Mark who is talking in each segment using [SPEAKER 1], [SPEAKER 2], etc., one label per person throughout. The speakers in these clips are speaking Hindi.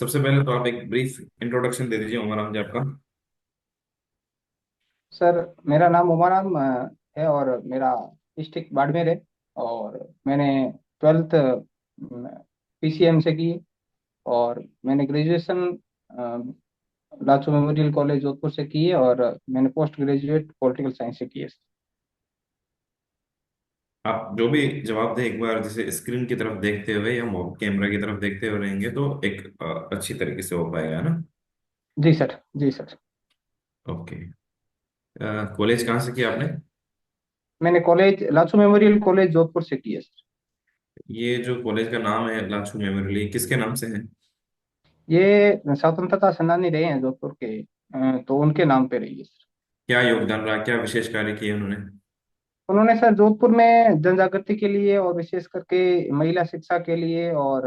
[SPEAKER 1] सबसे पहले तो आप एक ब्रीफ इंट्रोडक्शन दे दीजिए उमर जी आपका।
[SPEAKER 2] सर, मेरा नाम उमाराम है और मेरा डिस्ट्रिक्ट बाड़मेर है। और मैंने 12th पीसीएम से की। और मैंने ग्रेजुएशन लाचो मेमोरियल कॉलेज जोधपुर से की है। और मैंने पोस्ट ग्रेजुएट पॉलिटिकल साइंस से की है।
[SPEAKER 1] आप जो भी जवाब दें एक बार जैसे स्क्रीन की तरफ देखते हुए या कैमरा की तरफ देखते हुए रहेंगे तो एक अच्छी तरीके से हो पाएगा ना।
[SPEAKER 2] जी सर, जी सर।
[SPEAKER 1] ओके। कॉलेज कहाँ से किया आपने?
[SPEAKER 2] मैंने कॉलेज लाचो मेमोरियल कॉलेज जोधपुर से की है सर।
[SPEAKER 1] ये जो कॉलेज का नाम है लाछू मेमोरियल, ये किसके नाम से है?
[SPEAKER 2] ये स्वतंत्रता सेनानी रहे हैं जोधपुर के, तो उनके नाम पे रही है सर।
[SPEAKER 1] क्या योगदान रहा, क्या विशेष कार्य किए उन्होंने?
[SPEAKER 2] उन्होंने सर जोधपुर में जन जागृति के लिए और विशेष करके महिला शिक्षा के लिए और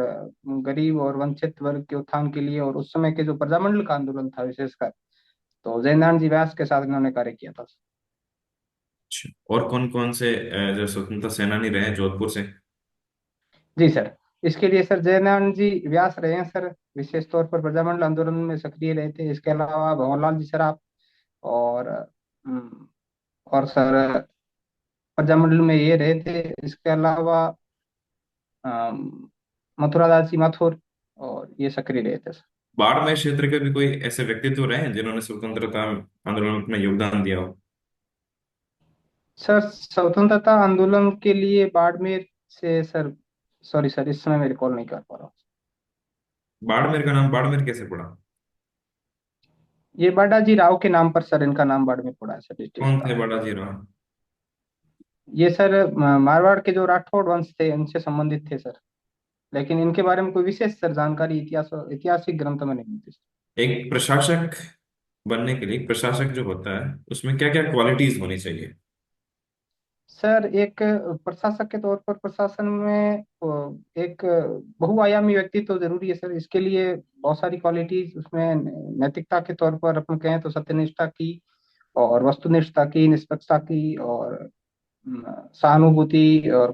[SPEAKER 2] गरीब और वंचित वर्ग के उत्थान के लिए और उस समय के जो प्रजामंडल का आंदोलन था विशेषकर, तो जयनारायण जी व्यास के साथ इन्होंने कार्य किया था।
[SPEAKER 1] अच्छा, और कौन कौन से जो स्वतंत्रता सेनानी रहे हैं जोधपुर से?
[SPEAKER 2] जी सर। इसके लिए सर जयनारायण जी व्यास रहे हैं सर। विशेष तौर पर प्रजामंडल आंदोलन में सक्रिय रहे थे। इसके अलावा भंवरलाल जी सराफ और और सर प्रजामंडल में ये रहे थे। इसके अलावा अम, मथुरा दास जी माथुर और ये सक्रिय रहे थे सर।
[SPEAKER 1] बाढ़ क्षेत्र के भी कोई ऐसे व्यक्तित्व रहे हैं जिन्होंने स्वतंत्रता आंदोलन में अपना योगदान दिया हो?
[SPEAKER 2] सर स्वतंत्रता आंदोलन के लिए बाड़मेर से सर, सॉरी सर, इस समय मैं रिकॉल नहीं कर पा रहा हूँ।
[SPEAKER 1] बाड़मेर का नाम बाड़मेर कैसे पड़ा?
[SPEAKER 2] ये बाडाजी राव के नाम पर सर इनका नाम बाड़मेर पड़ा है सर, डिस्ट्रिक्ट
[SPEAKER 1] कौन थे
[SPEAKER 2] का।
[SPEAKER 1] बालाजी राव?
[SPEAKER 2] ये सर मारवाड़ के जो राठौड़ वंश थे उनसे संबंधित थे सर। लेकिन इनके बारे में कोई विशेष सर जानकारी इतिहास ऐतिहासिक ग्रंथ में नहीं मिलती सर।
[SPEAKER 1] एक प्रशासक बनने के लिए, एक प्रशासक जो होता है उसमें क्या क्या क्वालिटीज होनी चाहिए?
[SPEAKER 2] सर एक प्रशासक के तौर पर प्रशासन में एक बहुआयामी व्यक्तित्व तो जरूरी है सर। इसके लिए बहुत सारी क्वालिटीज उसमें नैतिकता के तौर पर अपन कहें तो सत्यनिष्ठा की और वस्तुनिष्ठता की, निष्पक्षता की और सहानुभूति और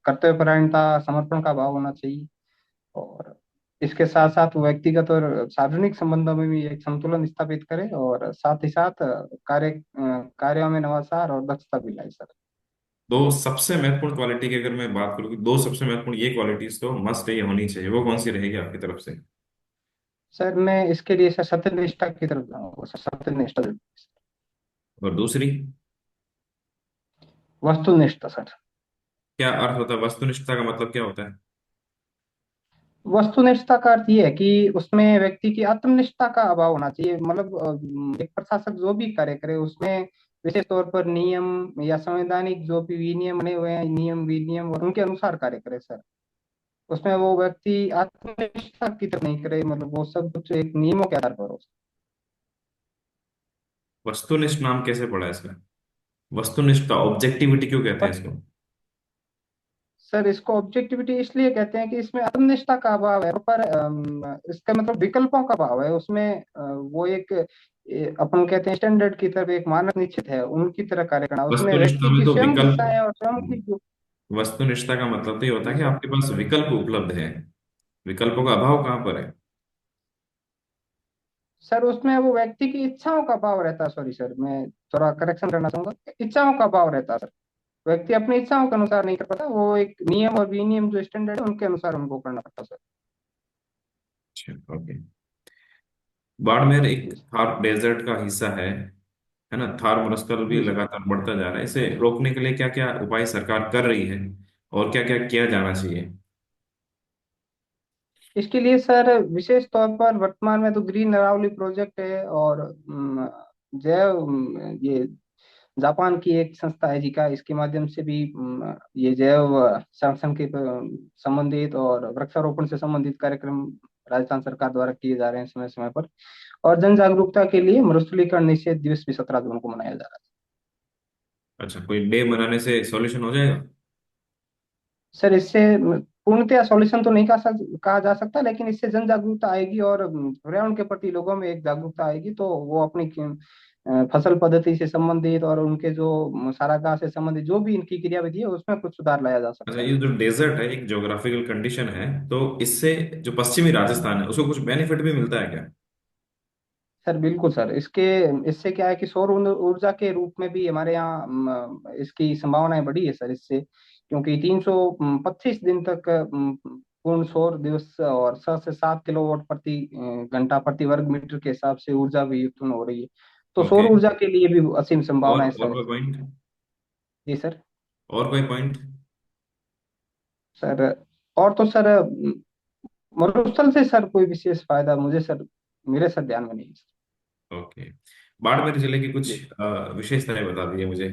[SPEAKER 2] कर्तव्यपरायणता, समर्पण का भाव होना चाहिए। और इसके साथ साथ वो व्यक्तिगत और सार्वजनिक संबंधों में भी एक संतुलन स्थापित करे और साथ ही साथ कार्यों में नवाचार और दक्षता भी लाए सर।
[SPEAKER 1] दो सबसे महत्वपूर्ण क्वालिटी की अगर मैं बात करूँ कि दो सबसे महत्वपूर्ण ये क्वालिटीज तो मस्ट ये होनी चाहिए, वो कौन सी रहेगी आपकी तरफ से?
[SPEAKER 2] सर मैं इसके लिए सर सत्यनिष्ठा की तरफ जाऊंगा सर। सत्यनिष्ठा,
[SPEAKER 1] और दूसरी?
[SPEAKER 2] वस्तुनिष्ठता सर।
[SPEAKER 1] क्या अर्थ होता है वस्तुनिष्ठता का, मतलब क्या होता है?
[SPEAKER 2] वस्तुनिष्ठता का अर्थ ये है कि उसमें व्यक्ति की आत्मनिष्ठा का अभाव होना चाहिए। मतलब एक प्रशासक जो भी कार्य करे उसमें विशेष तौर पर नियम या संवैधानिक जो भी विनियम बने हुए हैं, नियम विनियम और उनके अनुसार कार्य करे सर। उसमें वो व्यक्ति आत्मनिष्ठा की तरफ नहीं करे, मतलब वो सब कुछ एक नियमों के आधार पर हो।
[SPEAKER 1] वस्तुनिष्ठ नाम कैसे पड़ा है इसका? वस्तुनिष्ठता, ऑब्जेक्टिविटी क्यों कहते हैं इसको?
[SPEAKER 2] सर इसको ऑब्जेक्टिविटी इसलिए कहते हैं कि इसमें आत्मनिष्ठा का अभाव है, पर इसका मतलब विकल्पों का अभाव है उसमें। वो एक अपन कहते हैं स्टैंडर्ड की तरफ एक मानक निश्चित है उनकी तरह कार्य करना, उसमें
[SPEAKER 1] वस्तुनिष्ठता
[SPEAKER 2] व्यक्ति
[SPEAKER 1] में
[SPEAKER 2] की
[SPEAKER 1] तो
[SPEAKER 2] स्वयं की
[SPEAKER 1] विकल्प,
[SPEAKER 2] इच्छाएं और स्वयं की जो।
[SPEAKER 1] वस्तुनिष्ठता का मतलब तो ये होता
[SPEAKER 2] जी
[SPEAKER 1] है कि
[SPEAKER 2] सर।
[SPEAKER 1] आपके पास विकल्प उपलब्ध है। विकल्पों का अभाव कहाँ पर है?
[SPEAKER 2] सर उसमें वो व्यक्ति की इच्छाओं का अभाव रहता है। सॉरी सर, मैं थोड़ा करेक्शन करना चाहूंगा। इच्छाओं का अभाव रहता है सर। व्यक्ति अपनी इच्छाओं के अनुसार नहीं कर पाता, वो एक नियम और विनियम जो स्टैंडर्ड है उनके अनुसार उनको करना पड़ता है सर।
[SPEAKER 1] अच्छा, ओके। बाड़मेर
[SPEAKER 2] जी
[SPEAKER 1] एक
[SPEAKER 2] सर।
[SPEAKER 1] थार डेजर्ट का हिस्सा है ना? थार मरुस्थल भी
[SPEAKER 2] जी सर।
[SPEAKER 1] लगातार बढ़ता जा रहा है, इसे रोकने के लिए क्या क्या उपाय सरकार कर रही है और क्या क्या किया जाना चाहिए?
[SPEAKER 2] इसके लिए सर विशेष तौर पर वर्तमान में तो ग्रीन अरावली प्रोजेक्ट है और जैव ये जापान की एक संस्था है जिका, इसके माध्यम से भी ये जैव संरक्षण के संबंधित और वृक्षारोपण से संबंधित कार्यक्रम राजस्थान सरकार द्वारा किए जा रहे हैं समय समय पर। और जन जागरूकता के लिए मरुस्थलीकरण निषेध दिवस भी 17 जून को मनाया जा रहा है।
[SPEAKER 1] अच्छा, कोई डे मनाने से सॉल्यूशन हो जाएगा?
[SPEAKER 2] सर इससे पूर्णतया सॉल्यूशन तो नहीं कहा जा सकता, लेकिन इससे जन जागरूकता आएगी और पर्यावरण के प्रति लोगों में एक जागरूकता आएगी, तो वो अपनी फसल पद्धति से संबंधित और उनके जो चारागाह से संबंधित जो भी इनकी क्रियाविधि है उसमें कुछ सुधार लाया जा
[SPEAKER 1] अच्छा,
[SPEAKER 2] सकता है।
[SPEAKER 1] ये जो डेजर्ट है एक ज्योग्राफिकल कंडीशन है, तो इससे जो पश्चिमी राजस्थान है उसको कुछ बेनिफिट भी मिलता है क्या?
[SPEAKER 2] सर बिल्कुल सर, इसके इससे क्या है कि सौर ऊर्जा के रूप में भी हमारे यहाँ इसकी संभावनाएं बढ़ी है सर इससे, क्योंकि 325 दिन तक पूर्ण सौर दिवस और 6 से 7 किलोवाट प्रति घंटा प्रति वर्ग मीटर के हिसाब से ऊर्जा भी उत्पन्न हो रही है। तो सौर
[SPEAKER 1] ओके।
[SPEAKER 2] ऊर्जा के लिए भी असीम
[SPEAKER 1] और
[SPEAKER 2] संभावनाएं
[SPEAKER 1] और
[SPEAKER 2] सर।
[SPEAKER 1] कोई पॉइंट?
[SPEAKER 2] जी सर।
[SPEAKER 1] और कोई पॉइंट?
[SPEAKER 2] सर और तो सर मरुस्थल से सर कोई विशेष फायदा मुझे सर, मेरे सर ध्यान में नहीं है सर।
[SPEAKER 1] ओके। बाड़मेर जिले की कुछ
[SPEAKER 2] जी।
[SPEAKER 1] विशेषताएं बता दीजिए मुझे।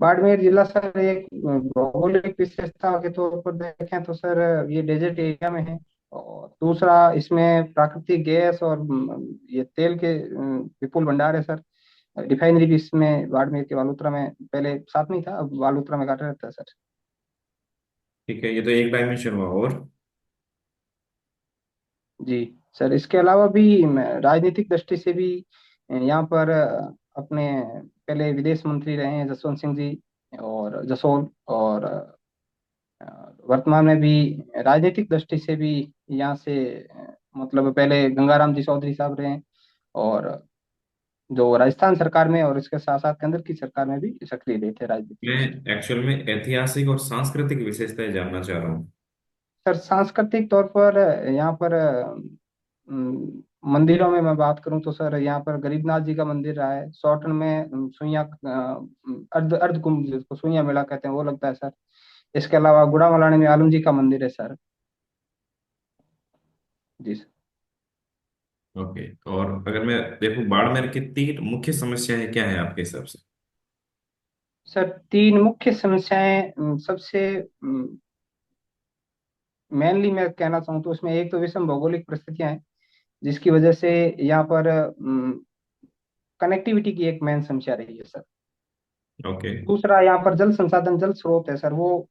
[SPEAKER 2] बाड़मेर जिला सर एक भौगोलिक विशेषता के तौर पर देखें तो सर ये डेजर्ट एरिया में है। और दूसरा, इसमें प्राकृतिक गैस और ये तेल के विपुल भंडार है सर। रिफाइनरी भी इसमें बाड़मेर के बालोतरा में पहले साथ में ही था, अब बालोतरा में काटा रहता है सर।
[SPEAKER 1] ठीक है, ये तो एक डायमेंशन हुआ। और?
[SPEAKER 2] जी सर, इसके अलावा भी राजनीतिक दृष्टि से भी यहाँ पर अपने पहले विदेश मंत्री रहे हैं जसवंत सिंह जी और जसोल, और वर्तमान में भी राजनीतिक दृष्टि से भी यहाँ से मतलब पहले गंगाराम जी चौधरी साहब रहे हैं, और जो राजस्थान सरकार में और इसके साथ साथ केंद्र की सरकार में भी सक्रिय रहे थे राजनीतिक
[SPEAKER 1] मैं
[SPEAKER 2] दृष्टि से।
[SPEAKER 1] एक्चुअल में ऐतिहासिक और सांस्कृतिक विशेषताएं जानना चाह रहा हूँ।
[SPEAKER 2] सर सांस्कृतिक तौर पर यहाँ पर मंदिरों में मैं बात करूं तो सर यहाँ पर गरीबनाथ जी का मंदिर रहा है, सौटन में सुइया अर्ध अर्ध कुंभ जिसको सुइया मेला कहते हैं वो लगता है सर। इसके अलावा गुड़ामलानी में आलम जी का मंदिर है सर। जी सर।
[SPEAKER 1] ओके। और अगर मैं देखूं बाड़मेर की 3 मुख्य समस्याएं क्या है आपके हिसाब से?
[SPEAKER 2] सर तीन मुख्य समस्याएं सबसे मेनली मैं कहना चाहूँ तो उसमें एक तो विषम भौगोलिक परिस्थितियां हैं, जिसकी वजह से यहाँ पर कनेक्टिविटी की एक मेन समस्या रही है सर।
[SPEAKER 1] ओके।
[SPEAKER 2] दूसरा, यहाँ पर जल संसाधन जल स्रोत है सर, वो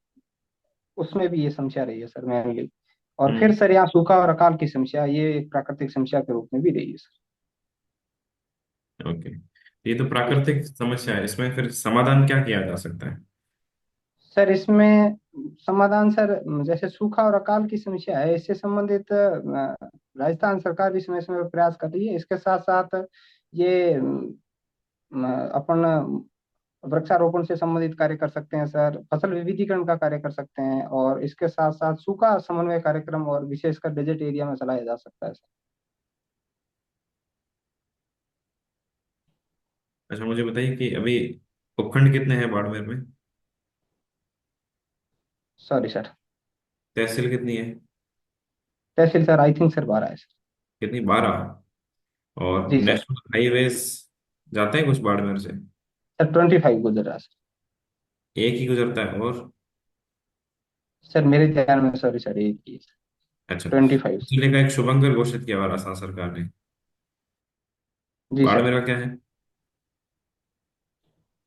[SPEAKER 2] उसमें भी ये समस्या रही है सर मेनली। और फिर
[SPEAKER 1] हम्म।
[SPEAKER 2] सर यहाँ सूखा और अकाल की समस्या, ये एक प्राकृतिक समस्या के रूप में भी रही है सर।
[SPEAKER 1] ओके, ये तो
[SPEAKER 2] जी
[SPEAKER 1] प्राकृतिक समस्या है, इसमें फिर समाधान क्या किया जा सकता है?
[SPEAKER 2] सर, इसमें समाधान सर जैसे सूखा और अकाल की समस्या है, इससे संबंधित राजस्थान सरकार भी समय समय पर प्रयास कर रही है। इसके साथ साथ ये अपन वृक्षारोपण से संबंधित कार्य कर सकते हैं सर, फसल विविधीकरण का कार्य कर सकते हैं, और इसके साथ साथ सूखा समन्वय कार्यक्रम और विशेषकर डेजर्ट एरिया में चलाया जा सकता है सर।
[SPEAKER 1] अच्छा, मुझे बताइए कि अभी उपखंड कितने हैं बाड़मेर में?
[SPEAKER 2] Sorry sir.
[SPEAKER 1] तहसील कितनी है?
[SPEAKER 2] तहसील सर आई थिंक सर 12 है सर।
[SPEAKER 1] कितनी, 12? और
[SPEAKER 2] जी सर।
[SPEAKER 1] नेशनल हाईवेज जाते हैं कुछ बाड़मेर से?
[SPEAKER 2] सर 25 गुजर रहा है सर।
[SPEAKER 1] एक ही गुजरता है? और?
[SPEAKER 2] सर मेरे ध्यान में सॉरी सर एक ही है।
[SPEAKER 1] अच्छा।
[SPEAKER 2] 25।
[SPEAKER 1] जिले का एक शुभंकर घोषित किया हुआ राजस्थान सरकार ने।
[SPEAKER 2] जी सर।
[SPEAKER 1] बाड़मेर का क्या है?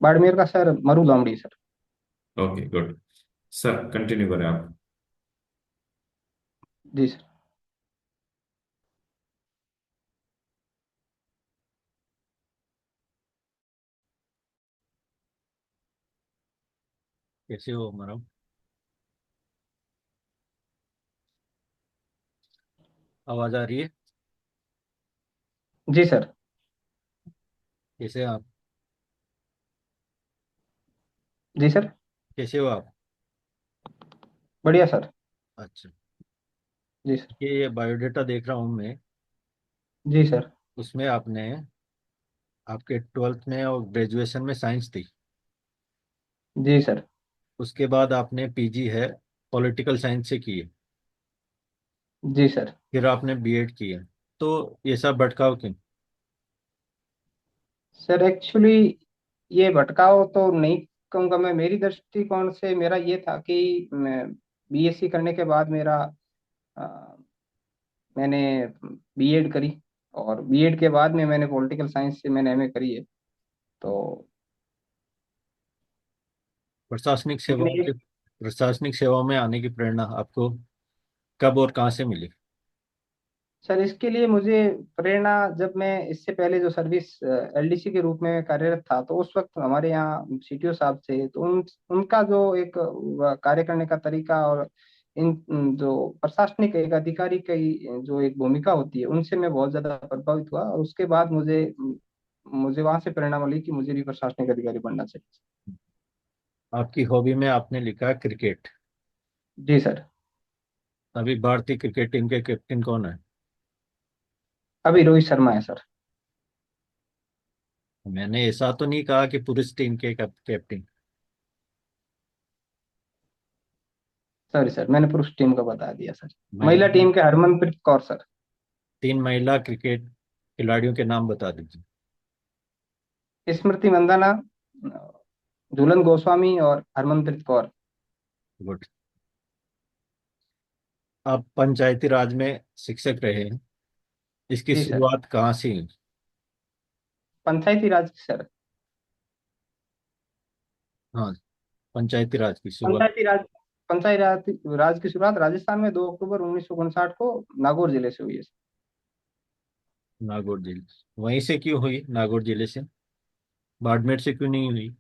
[SPEAKER 2] बाड़मेर का सर मरु लामड़ी sir.
[SPEAKER 1] Okay, good. Sir continue करें आप।
[SPEAKER 2] जी सर।
[SPEAKER 3] कैसे हो हमारा? आवाज आ रही है?
[SPEAKER 2] जी सर।
[SPEAKER 3] कैसे आप?
[SPEAKER 2] जी सर।
[SPEAKER 3] कैसे हो आप?
[SPEAKER 2] बढ़िया सर।
[SPEAKER 3] अच्छा।
[SPEAKER 2] जी सर।
[SPEAKER 3] ये बायोडाटा देख रहा हूँ मैं।
[SPEAKER 2] जी सर।
[SPEAKER 3] उसमें आपने आपके 12th में और ग्रेजुएशन में साइंस थी।
[SPEAKER 2] जी सर।
[SPEAKER 3] उसके बाद आपने पीजी है पॉलिटिकल साइंस से की है।
[SPEAKER 2] जी सर।
[SPEAKER 3] फिर आपने बीएड की है। तो ये सब भटकाव क्यों?
[SPEAKER 2] सर एक्चुअली ये भटकाव तो नहीं कहूँगा मैं, मेरी दृष्टिकोण से मेरा ये था कि मैं बीएससी करने के बाद मेरा अ, मैंने बीएड करी, और बीएड के बाद में मैंने पॉलिटिकल साइंस से मैंने एमए करी है। तो
[SPEAKER 3] प्रशासनिक
[SPEAKER 2] मैंने
[SPEAKER 3] सेवाओं के
[SPEAKER 2] एक
[SPEAKER 3] प्रशासनिक सेवा में आने की प्रेरणा आपको कब और कहाँ से मिली?
[SPEAKER 2] सर इसके लिए मुझे प्रेरणा, जब मैं इससे पहले जो सर्विस एलडीसी के रूप में कार्यरत था, तो उस वक्त हमारे यहाँ सीटीओ साहब थे, तो उनका जो एक कार्य करने का तरीका और जो प्रशासनिक एक अधिकारी की जो एक भूमिका होती है, उनसे मैं बहुत ज्यादा प्रभावित हुआ, और उसके बाद मुझे वहां से प्रेरणा मिली कि मुझे भी प्रशासनिक अधिकारी बनना चाहिए।
[SPEAKER 3] आपकी हॉबी में आपने लिखा क्रिकेट।
[SPEAKER 2] जी सर।
[SPEAKER 3] अभी भारतीय क्रिकेट टीम के कैप्टन कौन है?
[SPEAKER 2] अभी रोहित शर्मा है सर।
[SPEAKER 3] मैंने ऐसा तो नहीं कहा कि पुरुष टीम के कैप्टन।
[SPEAKER 2] सॉरी सर, मैंने पुरुष टीम का बता दिया सर। महिला
[SPEAKER 3] महिला
[SPEAKER 2] टीम के हरमनप्रीत कौर सर।
[SPEAKER 3] 3 महिला क्रिकेट खिलाड़ियों के नाम बता दीजिए।
[SPEAKER 2] स्मृति मंदाना, झूलन गोस्वामी और हरमनप्रीत कौर।
[SPEAKER 3] गुड। आप पंचायती राज में शिक्षक रहे हैं, इसकी
[SPEAKER 2] जी सर।
[SPEAKER 3] शुरुआत कहाँ से हुई?
[SPEAKER 2] पंचायती राज सर।
[SPEAKER 3] हाँ, पंचायती राज की शुरुआत।
[SPEAKER 2] पंचायती राज पंचायती राज की शुरुआत राजस्थान में 2 अक्टूबर 1959 को नागौर जिले से हुई है।
[SPEAKER 3] नागौर जिले, वहीं से क्यों हुई नागौर जिले से? बाड़मेर से क्यों नहीं हुई?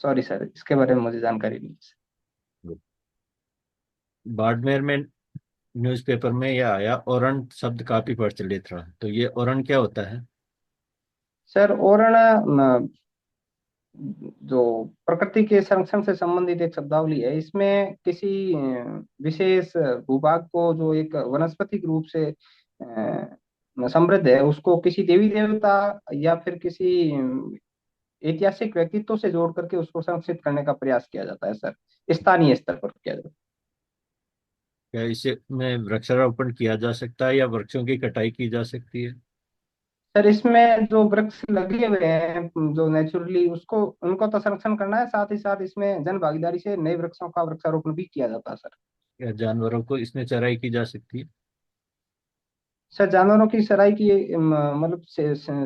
[SPEAKER 2] सॉरी सर, इसके बारे में मुझे जानकारी नहीं है।
[SPEAKER 3] बाड़मेर में न्यूज़पेपर में यह आया, ओरण शब्द काफी प्रचलित रहा, तो ये ओरण क्या होता है?
[SPEAKER 2] सर ओरण जो प्रकृति के संरक्षण से संबंधित एक शब्दावली है। इसमें किसी विशेष भूभाग को जो एक वनस्पतिक रूप से समृद्ध है, उसको किसी देवी देवता या फिर किसी ऐतिहासिक व्यक्तित्व से जोड़ करके उसको संरक्षित करने का प्रयास किया जाता है सर। स्थानीय स्तर पर किया जाता है।
[SPEAKER 3] क्या इसे में वृक्षारोपण किया जा सकता है या वृक्षों की कटाई की जा सकती है?
[SPEAKER 2] सर इसमें जो वृक्ष लगे हुए हैं, जो नेचुरली, उसको उनको तो संरक्षण करना है, साथ ही साथ इसमें जन भागीदारी से नए वृक्षों का वृक्षारोपण भी किया जाता है सर।
[SPEAKER 3] या जानवरों को इसमें चराई की जा सकती है?
[SPEAKER 2] सर जानवरों की चराई की मतलब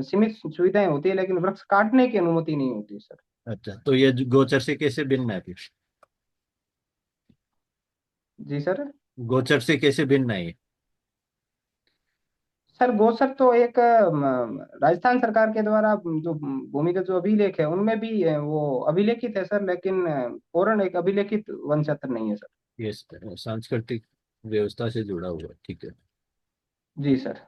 [SPEAKER 2] सीमित सुविधाएं होती है, लेकिन वृक्ष काटने की अनुमति नहीं होती सर।
[SPEAKER 3] अच्छा, तो ये गोचर से कैसे भिन्न है फिर?
[SPEAKER 2] जी सर।
[SPEAKER 3] गोचर से कैसे भिन्न है ये?
[SPEAKER 2] सर गोचर तो एक राजस्थान सरकार के द्वारा जो भूमिगत जो अभिलेख है, उनमें भी वो अभिलेखित है सर, लेकिन ओरण एक अभिलेखित वन क्षेत्र नहीं है सर।
[SPEAKER 3] ये सांस्कृतिक व्यवस्था से जुड़ा हुआ है, ठीक है।
[SPEAKER 2] जी सर।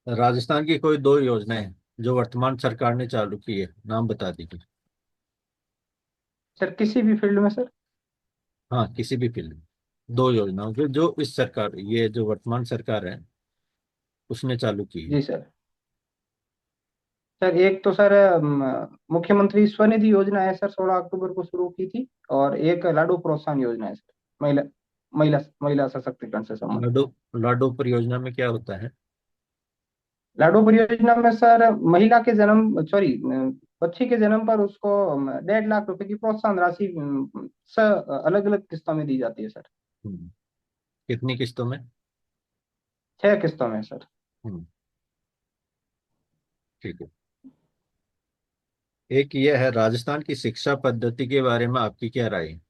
[SPEAKER 3] राजस्थान की कोई 2 योजनाएं जो वर्तमान सरकार ने चालू की है, नाम बता दीजिए।
[SPEAKER 2] सर किसी भी फील्ड में सर।
[SPEAKER 3] हाँ, किसी भी फील्ड में 2 योजनाओं जो इस सरकार, ये जो वर्तमान सरकार है, उसने चालू की है।
[SPEAKER 2] जी सर। सर एक तो सर मुख्यमंत्री स्वनिधि योजना है सर, 16 अक्टूबर को शुरू की थी। और एक लाडू प्रोत्साहन योजना है सर, महिला महिला महिला सशक्तिकरण से संबंधित।
[SPEAKER 3] लाडो लाडो परियोजना में क्या होता है?
[SPEAKER 2] लाडो परियोजना में सर महिला के जन्म, सॉरी, बच्ची के जन्म पर उसको 1.5 लाख रुपए की प्रोत्साहन राशि अलग अलग किस्तों में दी जाती है सर।
[SPEAKER 3] हम्म, कितनी किस्तों में?
[SPEAKER 2] 6 किस्तों में सर।
[SPEAKER 3] हम्म, ठीक है। एक ये है, राजस्थान की शिक्षा पद्धति के बारे में आपकी क्या राय है?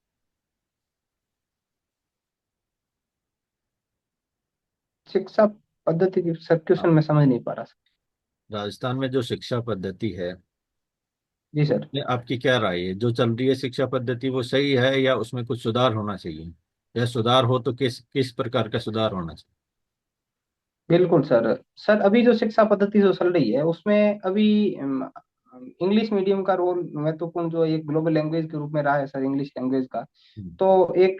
[SPEAKER 2] शिक्षा पद्धति की सर क्वेश्चन
[SPEAKER 3] हाँ,
[SPEAKER 2] में समझ नहीं पा रहा सर।
[SPEAKER 3] राजस्थान में जो शिक्षा पद्धति है,
[SPEAKER 2] जी सर।
[SPEAKER 3] उसमें आपकी क्या राय है? जो चल रही है शिक्षा पद्धति वो सही है या उसमें कुछ सुधार होना चाहिए? या सुधार हो तो किस किस प्रकार का सुधार होना चाहिए?
[SPEAKER 2] बिल्कुल सर। सर अभी जो शिक्षा पद्धति जो चल रही है, उसमें अभी इंग्लिश मीडियम का रोल महत्वपूर्ण, जो एक ग्लोबल लैंग्वेज के रूप में रहा है सर, इंग्लिश लैंग्वेज का।
[SPEAKER 3] हम्म,
[SPEAKER 2] तो एक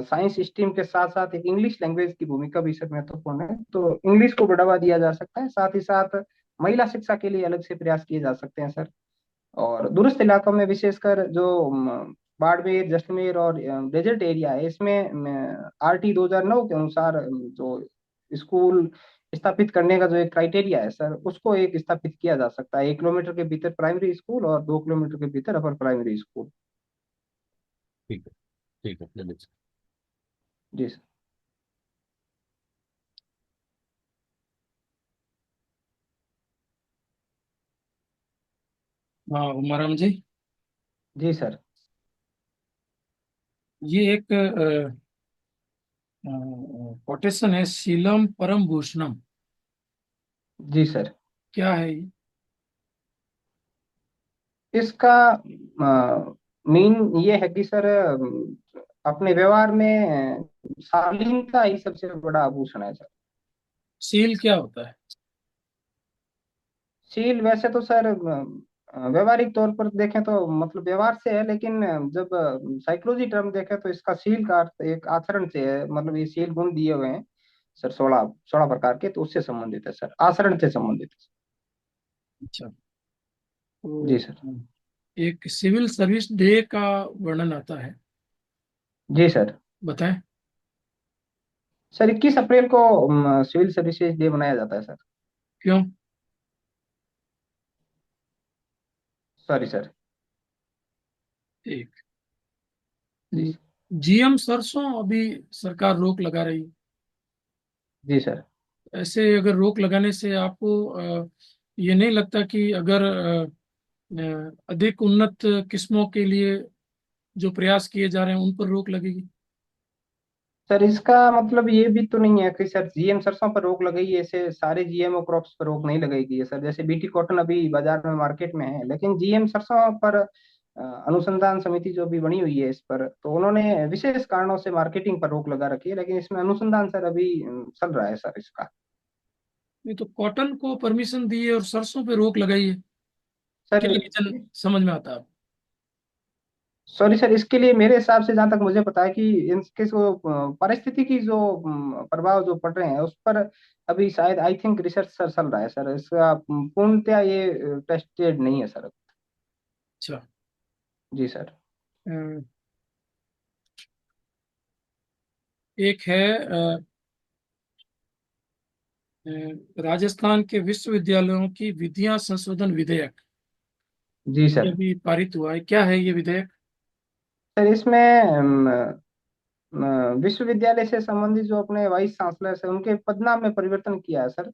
[SPEAKER 2] साइंस स्ट्रीम के साथ साथ एक इंग्लिश लैंग्वेज की भूमिका भी सर महत्वपूर्ण है, तो इंग्लिश को बढ़ावा दिया जा सकता है। साथ ही साथ महिला शिक्षा के लिए अलग से प्रयास किए जा सकते हैं सर। और दूरस्थ इलाकों में विशेषकर जो बाड़मेर, जैसलमेर और डेजर्ट एरिया है, इसमें RT 2009 के अनुसार जो स्कूल स्थापित करने का जो एक क्राइटेरिया है सर, उसको एक स्थापित किया जा सकता है। 1 किलोमीटर के भीतर प्राइमरी स्कूल और 2 किलोमीटर के भीतर अपर प्राइमरी स्कूल।
[SPEAKER 3] ठीक है, ठीक है, ललित।
[SPEAKER 2] जी सर।
[SPEAKER 4] हाँ, उमरम जी।
[SPEAKER 2] जी सर।
[SPEAKER 4] ये एक कोटेशन है, शीलम परम भूषणम।
[SPEAKER 2] जी सर।
[SPEAKER 4] क्या है ये?
[SPEAKER 2] इसका मीन ये है कि सर, अपने व्यवहार में शालीनता ही सबसे बड़ा आभूषण है सर।
[SPEAKER 4] सील क्या होता है?
[SPEAKER 2] शील वैसे तो सर, व्यवहारिक तौर पर देखें तो मतलब व्यवहार से है, लेकिन जब साइकोलॉजी टर्म देखें तो इसका शील का अर्थ एक आचरण से है। मतलब ये शील गुण दिए हुए हैं सर, 16 प्रकार के, तो उससे संबंधित है सर, आचरण से संबंधित है।
[SPEAKER 4] अच्छा, तो
[SPEAKER 2] जी सर।
[SPEAKER 4] एक सिविल सर्विस डे का वर्णन आता है,
[SPEAKER 2] जी सर।
[SPEAKER 4] बताएं।
[SPEAKER 2] सर 21 अप्रैल को सिविल सर्विसेज डे मनाया जाता है सर।
[SPEAKER 4] क्यों?
[SPEAKER 2] Sorry sir.
[SPEAKER 4] एक
[SPEAKER 2] जी।
[SPEAKER 4] जीएम सरसों अभी सरकार रोक लगा रही है।
[SPEAKER 2] जी सर।
[SPEAKER 4] ऐसे अगर रोक लगाने से आपको ये नहीं लगता कि अगर अधिक उन्नत किस्मों के लिए जो प्रयास किए जा रहे हैं उन पर रोक लगेगी?
[SPEAKER 2] सर इसका मतलब ये भी तो नहीं है कि सर जीएम सरसों पर रोक लगाई है, ऐसे सारे जीएमओ क्रॉप्स पर रोक नहीं लगाई है सर। जैसे बीटी कॉटन अभी बाजार में मार्केट में है, लेकिन जीएम सरसों पर अनुसंधान समिति जो भी बनी हुई है इस पर, तो उन्होंने विशेष कारणों से मार्केटिंग पर रोक लगा रखी है, लेकिन इसमें अनुसंधान सर अभी चल रहा है सर इसका।
[SPEAKER 4] नहीं तो कॉटन को परमिशन दी है और सरसों पे रोक लगाई है,
[SPEAKER 2] सर
[SPEAKER 4] क्या रीजन समझ में आता है?
[SPEAKER 2] सॉरी सर, इसके लिए मेरे हिसाब से जहां तक मुझे पता है कि इनके जो परिस्थिति की जो प्रभाव जो पड़ रहे हैं उस पर अभी शायद आई थिंक रिसर्च सर चल रहा है सर। इसका पूर्णतया ये टेस्टेड नहीं है सर।
[SPEAKER 4] अच्छा।
[SPEAKER 2] जी सर।
[SPEAKER 4] अ, एक है राजस्थान के विश्वविद्यालयों की विधियां संशोधन विधेयक।
[SPEAKER 2] जी
[SPEAKER 4] ये
[SPEAKER 2] सर।
[SPEAKER 4] अभी पारित हुआ है, क्या है ये विधेयक?
[SPEAKER 2] सर इसमें विश्वविद्यालय से संबंधित जो अपने वाइस चांसलर है उनके पदनाम में परिवर्तन किया है सर।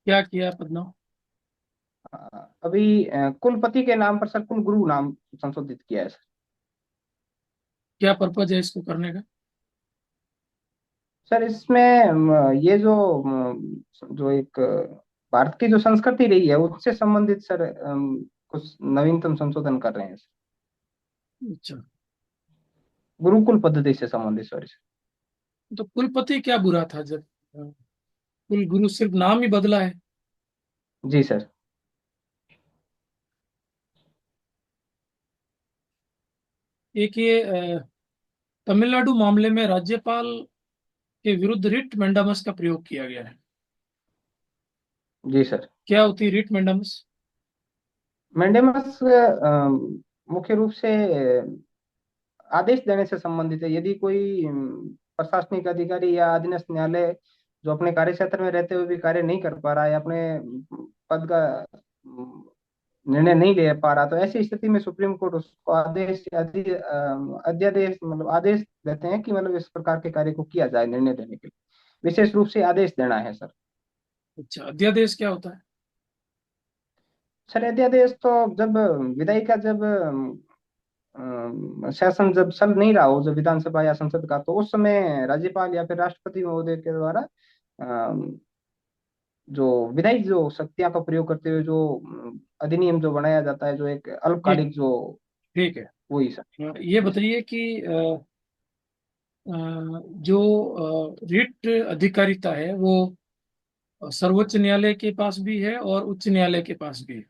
[SPEAKER 4] क्या किया पदनाम?
[SPEAKER 2] अभी कुलपति के नाम पर सर कुलगुरु नाम संशोधित किया है सर।
[SPEAKER 4] क्या पर्पज है इसको करने का?
[SPEAKER 2] सर इसमें ये जो जो एक भारत की जो संस्कृति रही है उससे संबंधित सर कुछ नवीनतम संशोधन कर रहे हैं सर।
[SPEAKER 4] अच्छा,
[SPEAKER 2] गुरुकुल पद्धति से संबंधित, सॉरी सर।
[SPEAKER 4] तो कुलपति क्या बुरा था जब कुलगुरु सिर्फ नाम ही बदला है?
[SPEAKER 2] जी सर।
[SPEAKER 4] एक ये तमिलनाडु मामले में राज्यपाल के विरुद्ध रिट मैंडामस का प्रयोग किया गया है।
[SPEAKER 2] जी सर।
[SPEAKER 4] क्या होती है रिट मैंडामस?
[SPEAKER 2] मैंडेमस मुख्य रूप से आदेश देने से संबंधित है। यदि कोई प्रशासनिक अधिकारी या अधीनस्थ न्यायालय जो अपने कार्य क्षेत्र में रहते हुए भी कार्य नहीं कर पा रहा है, अपने पद का निर्णय नहीं ले पा रहा, तो ऐसी स्थिति में सुप्रीम कोर्ट उसको आदेश अध्यादेश मतलब आदेश देते हैं कि मतलब इस प्रकार के कार्य को किया जाए निर्णय देने के लिए। विशेष रूप से आदेश देना है सर।
[SPEAKER 4] अच्छा, अध्यादेश क्या होता है?
[SPEAKER 2] सर अध्यादेश तो जब विधायी का जब शासन जब चल नहीं रहा हो, जब विधानसभा या संसद का, तो उस समय राज्यपाल या फिर राष्ट्रपति महोदय के द्वारा जो विधायी जो शक्तियां का प्रयोग करते हुए जो अधिनियम जो बनाया जाता है, जो एक
[SPEAKER 4] ठीक
[SPEAKER 2] अल्पकालिक जो,
[SPEAKER 4] ठीक है।
[SPEAKER 2] वही सर।
[SPEAKER 4] ये
[SPEAKER 2] जी सर।
[SPEAKER 4] बताइए कि जो रिट अधिकारिता है वो सर्वोच्च न्यायालय के पास भी है और उच्च न्यायालय के पास भी है।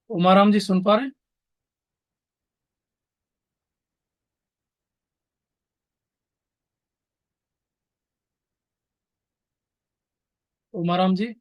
[SPEAKER 4] उमाराम जी सुन पा रहे हैं? उमाराम जी।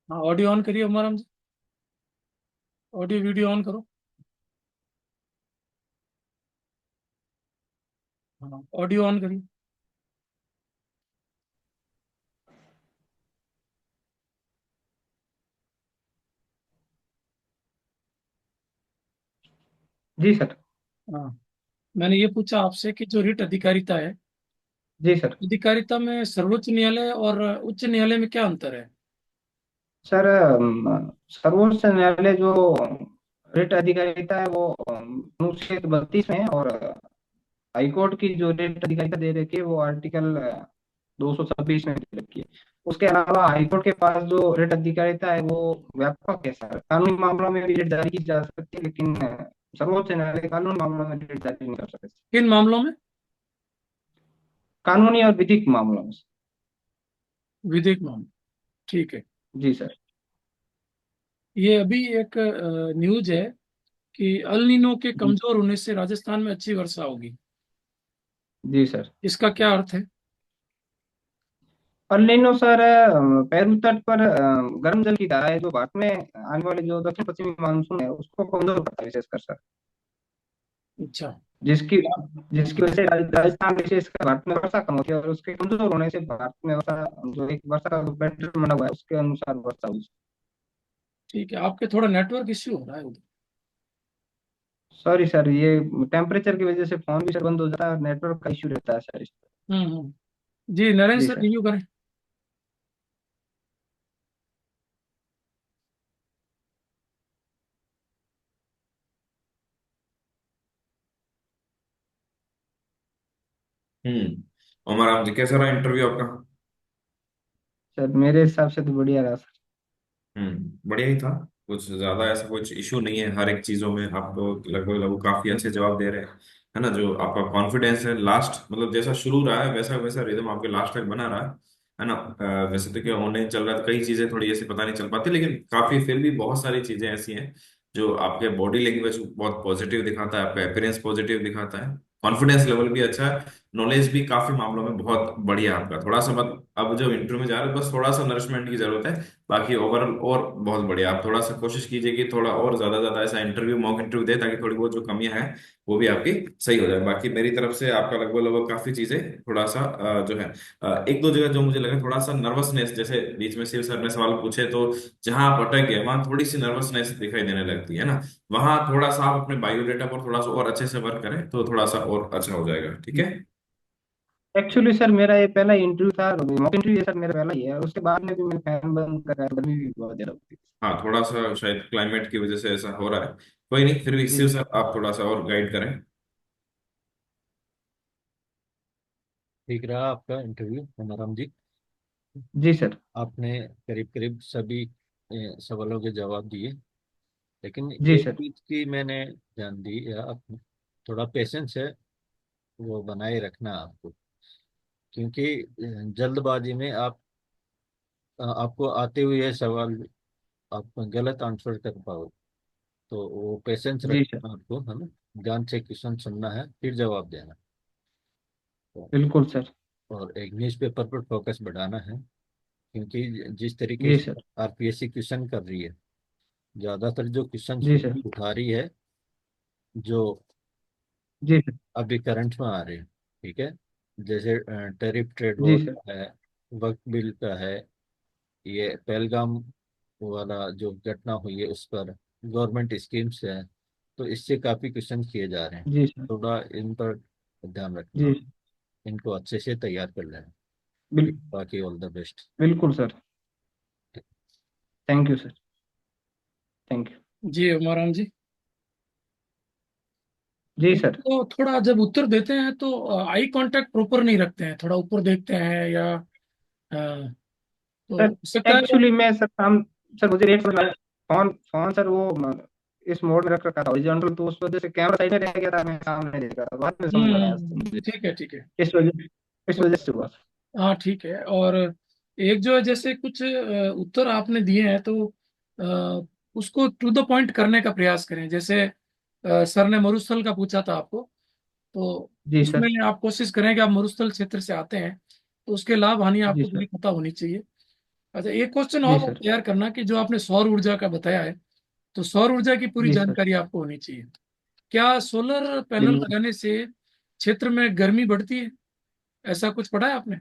[SPEAKER 4] हाँ, ऑडियो ऑन करिए उमाराम जी, ऑडियो वीडियो ऑन करो। हाँ, ऑडियो ऑन करिए।
[SPEAKER 2] जी सर।
[SPEAKER 4] हाँ, मैंने ये पूछा आपसे कि जो रिट अधिकारिता है,
[SPEAKER 2] जी सर।
[SPEAKER 4] अधिकारिता में सर्वोच्च न्यायालय और उच्च न्यायालय में क्या अंतर है?
[SPEAKER 2] सर सर्वोच्च न्यायालय जो रिट अधिकारिता है वो अनुच्छेद 32 में है, और हाईकोर्ट की जो रिट अधिकारिता दे रखी है वो आर्टिकल 226 में दे रखी है। उसके अलावा हाईकोर्ट के पास जो रिट अधिकारिता है वो व्यापक है सर। कानूनी मामलों में भी रिट जारी की जा सकती है, लेकिन सर्वोच्च न्यायालय कानूनी मामलों में रिट जारी नहीं कर सकते।
[SPEAKER 4] किन मामलों में?
[SPEAKER 2] कानूनी और विधिक मामलों में।
[SPEAKER 4] विधिक मामले, ठीक है।
[SPEAKER 2] जी सर।
[SPEAKER 4] ये अभी एक न्यूज है कि अल नीनो के
[SPEAKER 2] जी।
[SPEAKER 4] कमजोर होने से राजस्थान में अच्छी वर्षा होगी।
[SPEAKER 2] जी सर।
[SPEAKER 4] इसका क्या अर्थ है?
[SPEAKER 2] अल नीनो सर पेरू तट पर गर्म जल की धाराएं जो भारत में आने वाले जो दक्षिण पश्चिमी मानसून है उसको कमजोर करता है विशेषकर सर।
[SPEAKER 4] अच्छा।
[SPEAKER 2] जिसकी जिसकी वजह से राजस्थान विशेषकर भारत में वर्षा कम होती है, और उसके कमजोर होने से भारत में वर्षा जो एक वर्षा का जो पैटर्न बना हुआ है उसके अनुसार वर्षा हुई।
[SPEAKER 4] ठीक है, आपके थोड़ा नेटवर्क इश्यू हो रहा है उधर।
[SPEAKER 2] सॉरी सर, ये टेम्परेचर की वजह से फोन भी सर बंद हो जाता है और नेटवर्क का इश्यू रहता है सर इस पर।
[SPEAKER 4] जी नरेंद्र
[SPEAKER 2] जी
[SPEAKER 4] सर,
[SPEAKER 2] सर।
[SPEAKER 4] रिव्यू करें।
[SPEAKER 1] उमर आप जी, कैसा रहा इंटरव्यू आपका?
[SPEAKER 2] सर मेरे हिसाब से तो बढ़िया रहा सर।
[SPEAKER 1] बढ़िया ही था। कुछ ज्यादा ऐसा कुछ इशू नहीं है, हर एक चीजों में आप लगभग लगभग काफी अच्छे जवाब दे रहे हैं। है ना, जो आपका कॉन्फिडेंस है लास्ट, मतलब जैसा शुरू रहा है वैसा वैसा रिदम आपके लास्ट तक बना रहा है ना। वैसे तो क्या ऑनलाइन चल रहा था, कई चीजें थोड़ी ऐसी पता नहीं चल पाती, लेकिन काफी फिर भी बहुत सारी चीजें ऐसी हैं जो आपके बॉडी लैंग्वेज बहुत पॉजिटिव दिखाता है, आपका अपीयरेंस पॉजिटिव दिखाता है, कॉन्फिडेंस लेवल भी अच्छा है, नॉलेज भी काफी मामलों में बहुत बढ़िया है आपका। थोड़ा सा मत, अब जब इंटरव्यू में जा रहे हो बस थोड़ा सा नरिशमेंट की जरूरत है। बाकी ओवरऑल और बहुत बढ़िया। आप थोड़ा सा कोशिश कीजिए कि थोड़ा और ज्यादा ज्यादा ऐसा इंटरव्यू, मॉक इंटरव्यू दे, ताकि थोड़ी बहुत जो कमियां हैं वो भी आपकी सही हो जाए। बाकी मेरी तरफ से आपका लगभग लगभग काफी चीजें, थोड़ा सा जो है एक दो जगह जो मुझे लगा थोड़ा सा नर्वसनेस, जैसे बीच में शिव सर ने सवाल पूछे तो जहां आप अटक गए वहां थोड़ी सी नर्वसनेस दिखाई देने लगती है ना, वहां थोड़ा सा आप अपने बायोडेटा पर थोड़ा सा और अच्छे से वर्क करें तो थोड़ा सा और अच्छा हो जाएगा, ठीक है।
[SPEAKER 2] एक्चुअली सर मेरा ये पहला इंटरव्यू था, मॉक इंटरव्यू सर मेरा पहला ही है, और उसके बाद में भी मैंने फैन बंद करा, गर्मी भी बहुत ज्यादा होती
[SPEAKER 1] हाँ, थोड़ा सा शायद क्लाइमेट की वजह से ऐसा हो रहा है। कोई नहीं, फिर भी
[SPEAKER 2] है।
[SPEAKER 1] शिव
[SPEAKER 2] जी।
[SPEAKER 1] सर आप थोड़ा सा और गाइड करें।
[SPEAKER 3] ठीक रहा आपका इंटरव्यू हमाराम जी।
[SPEAKER 2] जी सर।
[SPEAKER 3] आपने करीब करीब सभी सवालों के जवाब दिए, लेकिन
[SPEAKER 2] जी
[SPEAKER 3] एक
[SPEAKER 2] सर।
[SPEAKER 3] चीज की मैंने ध्यान दी, या आप थोड़ा पेशेंस है वो बनाए रखना आपको, क्योंकि जल्दबाजी में आपको आते हुए सवाल आप गलत आंसर कर पाओ। तो वो पेशेंस
[SPEAKER 2] जी सर।
[SPEAKER 3] रखना आपको, है ना। ध्यान से क्वेश्चन सुनना है फिर जवाब देना। तो
[SPEAKER 2] बिल्कुल सर।
[SPEAKER 3] और एक न्यूज़पेपर पर फोकस बढ़ाना है, क्योंकि जिस तरीके
[SPEAKER 2] जी
[SPEAKER 3] से
[SPEAKER 2] सर।
[SPEAKER 3] आरपीएससी क्वेश्चन कर रही है, ज्यादातर जो क्वेश्चन
[SPEAKER 2] जी सर।
[SPEAKER 3] उठा रही है जो
[SPEAKER 2] जी सर।
[SPEAKER 3] अभी करंट में आ रहे हैं, ठीक है। जैसे टैरिफ ट्रेड
[SPEAKER 2] जी
[SPEAKER 3] वॉर
[SPEAKER 2] सर।
[SPEAKER 3] का है, वक्त बिल का है, ये पहलगाम वाला जो घटना हुई है उस पर, गवर्नमेंट स्कीम्स है। तो इससे काफी क्वेश्चन किए जा रहे हैं।
[SPEAKER 2] जी सर।
[SPEAKER 3] थोड़ा इन पर ध्यान
[SPEAKER 2] जी
[SPEAKER 3] रखना, इनको अच्छे से तैयार कर लेना।
[SPEAKER 2] बिल,
[SPEAKER 3] बाकी ऑल द बेस्ट।
[SPEAKER 2] बिल्कुल sir. Thank you sir. Thank you.
[SPEAKER 4] जी उमाराम जी,
[SPEAKER 2] जी सर।
[SPEAKER 4] तो थोड़ा जब उत्तर देते हैं तो आई कांटेक्ट प्रॉपर नहीं रखते हैं, थोड़ा ऊपर देखते हैं या तो
[SPEAKER 2] सर
[SPEAKER 4] हो सकता है।
[SPEAKER 2] एक्चुअली मैं सर काम, सर मुझे रेट समझ फोन फोन सर वो इस मोड में रख रखा था हॉरिजॉन्टल, तो उस वजह से कैमरा साइड में रह गया था, मैं सामने देख रहा था, बाद में समझ आया मुझे।
[SPEAKER 4] ठीक है, ठीक है।
[SPEAKER 2] इस वजह से हुआ।
[SPEAKER 4] हाँ ठीक है। और एक जो है, जैसे कुछ उत्तर आपने दिए हैं तो उसको टू द पॉइंट करने का प्रयास करें। जैसे सर ने मरुस्थल का पूछा था आपको, तो
[SPEAKER 2] जी
[SPEAKER 4] उसमें
[SPEAKER 2] सर।
[SPEAKER 4] आप कोशिश करें कि आप मरुस्थल क्षेत्र से आते हैं तो उसके लाभ हानि
[SPEAKER 2] जी
[SPEAKER 4] आपको
[SPEAKER 2] सर।
[SPEAKER 4] पूरी पता होनी चाहिए। अच्छा, एक क्वेश्चन
[SPEAKER 2] जी
[SPEAKER 4] और
[SPEAKER 2] सर।
[SPEAKER 4] तैयार करना कि जो आपने सौर ऊर्जा का बताया है, तो सौर ऊर्जा की पूरी
[SPEAKER 2] जी सर।
[SPEAKER 4] जानकारी आपको होनी चाहिए। क्या सोलर पैनल
[SPEAKER 2] बिल्कुल।
[SPEAKER 4] लगाने से क्षेत्र में गर्मी बढ़ती है? ऐसा कुछ पढ़ा है आपने?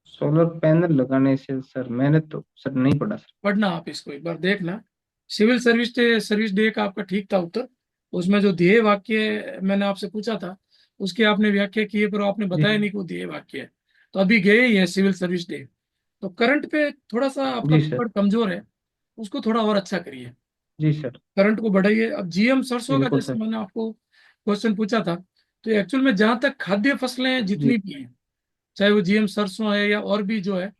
[SPEAKER 2] सोलर पैनल लगाने से सर मैंने तो सर नहीं पढ़ा सर।
[SPEAKER 4] पढ़ना आप इसको एक बार देखना। सिविल सर्विस डे का आपका ठीक था उत्तर। उसमें जो ध्येय वाक्य मैंने आपसे पूछा था, उसकी आपने व्याख्या की है, पर आपने
[SPEAKER 2] जी।
[SPEAKER 4] बताया नहीं कि वो ध्येय वाक्य है। तो अभी गए ही है सिविल सर्विस डे। तो करंट पे थोड़ा सा आपका
[SPEAKER 2] जी सर।
[SPEAKER 4] पकड़ कमजोर है, उसको थोड़ा और अच्छा करिए।
[SPEAKER 2] जी सर।
[SPEAKER 4] करंट को बढ़ाइए। अब जीएम सरसों का
[SPEAKER 2] बिल्कुल
[SPEAKER 4] जैसे
[SPEAKER 2] सर।
[SPEAKER 4] मैंने आपको क्वेश्चन पूछा था, तो एक्चुअल में जहां तक खाद्य फसलें
[SPEAKER 2] जी।
[SPEAKER 4] जितनी भी हैं, चाहे वो जीएम सरसों है या और भी जो है,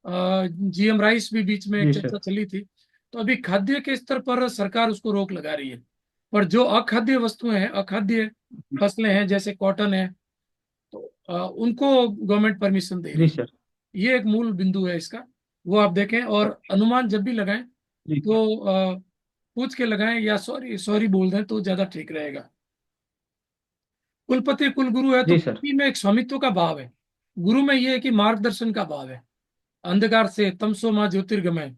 [SPEAKER 4] जीएम राइस भी बीच में एक
[SPEAKER 2] जी
[SPEAKER 4] चर्चा
[SPEAKER 2] सर।
[SPEAKER 4] चली थी। तो अभी खाद्य के स्तर पर सरकार उसको रोक लगा रही है। पर जो अखाद्य वस्तुएं हैं, अखाद्य फसलें हैं, जैसे कॉटन है, तो उनको गवर्नमेंट परमिशन दे रही
[SPEAKER 2] जी
[SPEAKER 4] है।
[SPEAKER 2] सर।
[SPEAKER 4] ये एक मूल बिंदु है इसका, वो आप देखें। और अनुमान जब भी लगाएं
[SPEAKER 2] जी।
[SPEAKER 4] तो पूछ के लगाएं, या सॉरी सॉरी बोल दें तो ज्यादा ठीक रहेगा। कुलपति कुलगुरु है, तो
[SPEAKER 2] जी सर।
[SPEAKER 4] पति में एक स्वामित्व का भाव है। गुरु में ये है कि मार्गदर्शन का भाव है। अंधकार से तमसो माँ ज्योतिर्गमय,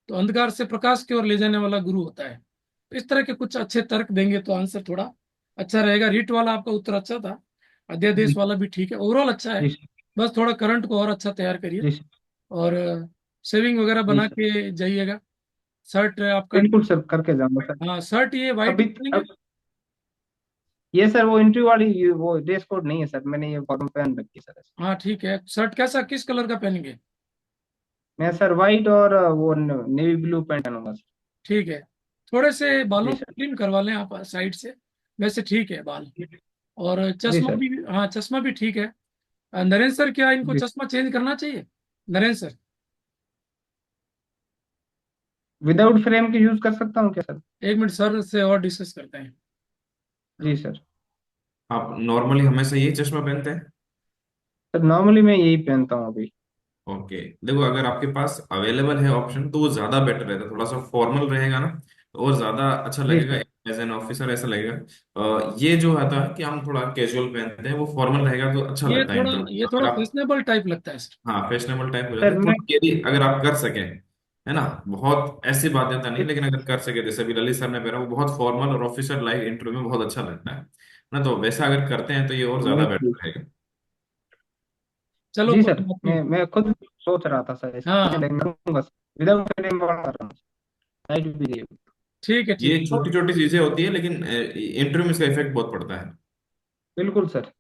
[SPEAKER 4] तो अंधकार से प्रकाश की ओर ले जाने वाला गुरु होता है। तो इस तरह के कुछ अच्छे तर्क देंगे तो आंसर थोड़ा अच्छा रहेगा। रीट वाला आपका उत्तर अच्छा था, अध्यादेश
[SPEAKER 2] जी।
[SPEAKER 4] वाला भी ठीक है, ओवरऑल अच्छा है।
[SPEAKER 2] जी सर।
[SPEAKER 4] बस थोड़ा करंट को और अच्छा तैयार करिए,
[SPEAKER 2] जी सर।
[SPEAKER 4] और सेविंग वगैरह
[SPEAKER 2] जी
[SPEAKER 4] बना
[SPEAKER 2] सर।
[SPEAKER 4] के जाइएगा। शर्ट आपका,
[SPEAKER 2] बिल्कुल सर करके जाऊंगा सर।
[SPEAKER 4] हाँ शर्ट ये वाइट ही
[SPEAKER 2] अभी
[SPEAKER 4] पहनेंगे?
[SPEAKER 2] अब ये सर वो इंटरव्यू वाली वो ड्रेस कोड नहीं है सर, मैंने ये फॉर्म पहन रखी है सर।
[SPEAKER 4] हाँ ठीक है। शर्ट कैसा, किस कलर का पहनेंगे?
[SPEAKER 2] मैं सर वाइट और वो नेवी ब्लू पैंट पहनूंगा सर।
[SPEAKER 4] ठीक है। थोड़े से
[SPEAKER 2] जी
[SPEAKER 4] बालों को
[SPEAKER 2] सर।
[SPEAKER 4] ट्रिम करवा लें आप साइड से, वैसे ठीक है बाल। और
[SPEAKER 2] जी
[SPEAKER 4] चश्मा
[SPEAKER 2] सर।
[SPEAKER 4] भी, हाँ चश्मा भी ठीक है। नरेंद्र सर, क्या इनको
[SPEAKER 2] जी।
[SPEAKER 4] चश्मा चेंज करना चाहिए? नरेंद्र सर,
[SPEAKER 2] विदाउट फ्रेम के यूज कर सकता हूँ क्या सर?
[SPEAKER 4] एक मिनट, सर से और डिस्कस करते हैं।
[SPEAKER 2] जी सर।
[SPEAKER 1] आप नॉर्मली हमेशा यही चश्मा पहनते हैं?
[SPEAKER 2] सर नॉर्मली मैं यही पहनता हूँ अभी।
[SPEAKER 1] ओके, देखो अगर आपके पास अवेलेबल है ऑप्शन तो वो ज्यादा बेटर रहता है, थोड़ा सा फॉर्मल रहेगा ना, तो और ज्यादा अच्छा
[SPEAKER 2] जी
[SPEAKER 1] लगेगा।
[SPEAKER 2] सर।
[SPEAKER 1] एज एन ऑफिसर ऐसा लगेगा। ये जो आता है कि हम थोड़ा कैजुअल पहनते हैं, वो फॉर्मल रहेगा तो अच्छा लगता है इंटरव्यू
[SPEAKER 4] ये
[SPEAKER 1] अगर
[SPEAKER 4] थोड़ा
[SPEAKER 1] आप।
[SPEAKER 4] फैशनेबल टाइप लगता है सर।
[SPEAKER 1] हाँ, फैशनेबल टाइप हो जाता
[SPEAKER 2] सर
[SPEAKER 1] है
[SPEAKER 2] मैं
[SPEAKER 1] थोड़ा, यदि अगर आप कर सकें, है ना। बहुत ऐसी बाध्यता नहीं, लेकिन अगर कर सके, जैसे अभी ललित सर ने पहना, वो बहुत फॉर्मल और ऑफिसर लाइक इंटरव्यू में बहुत अच्छा लगता है ना। तो वैसा अगर करते हैं तो ये और ज्यादा
[SPEAKER 2] नहीं।
[SPEAKER 1] बेटर रहेगा।
[SPEAKER 4] चलो
[SPEAKER 2] जी
[SPEAKER 4] कोई
[SPEAKER 2] सर।
[SPEAKER 4] बात नहीं।
[SPEAKER 2] मैं खुद सोच रहा था सर
[SPEAKER 4] हाँ
[SPEAKER 2] इसके
[SPEAKER 4] हाँ,
[SPEAKER 2] लिए करूंगा सर। विदाउट फ्रेम कर रहा हूँ। लाइट भी है।
[SPEAKER 4] ठीक है
[SPEAKER 1] ये
[SPEAKER 4] ठीक है।
[SPEAKER 1] छोटी छोटी चीजें होती है, लेकिन इंटरव्यू में इसका इफेक्ट बहुत पड़ता है।
[SPEAKER 2] बिल्कुल सर।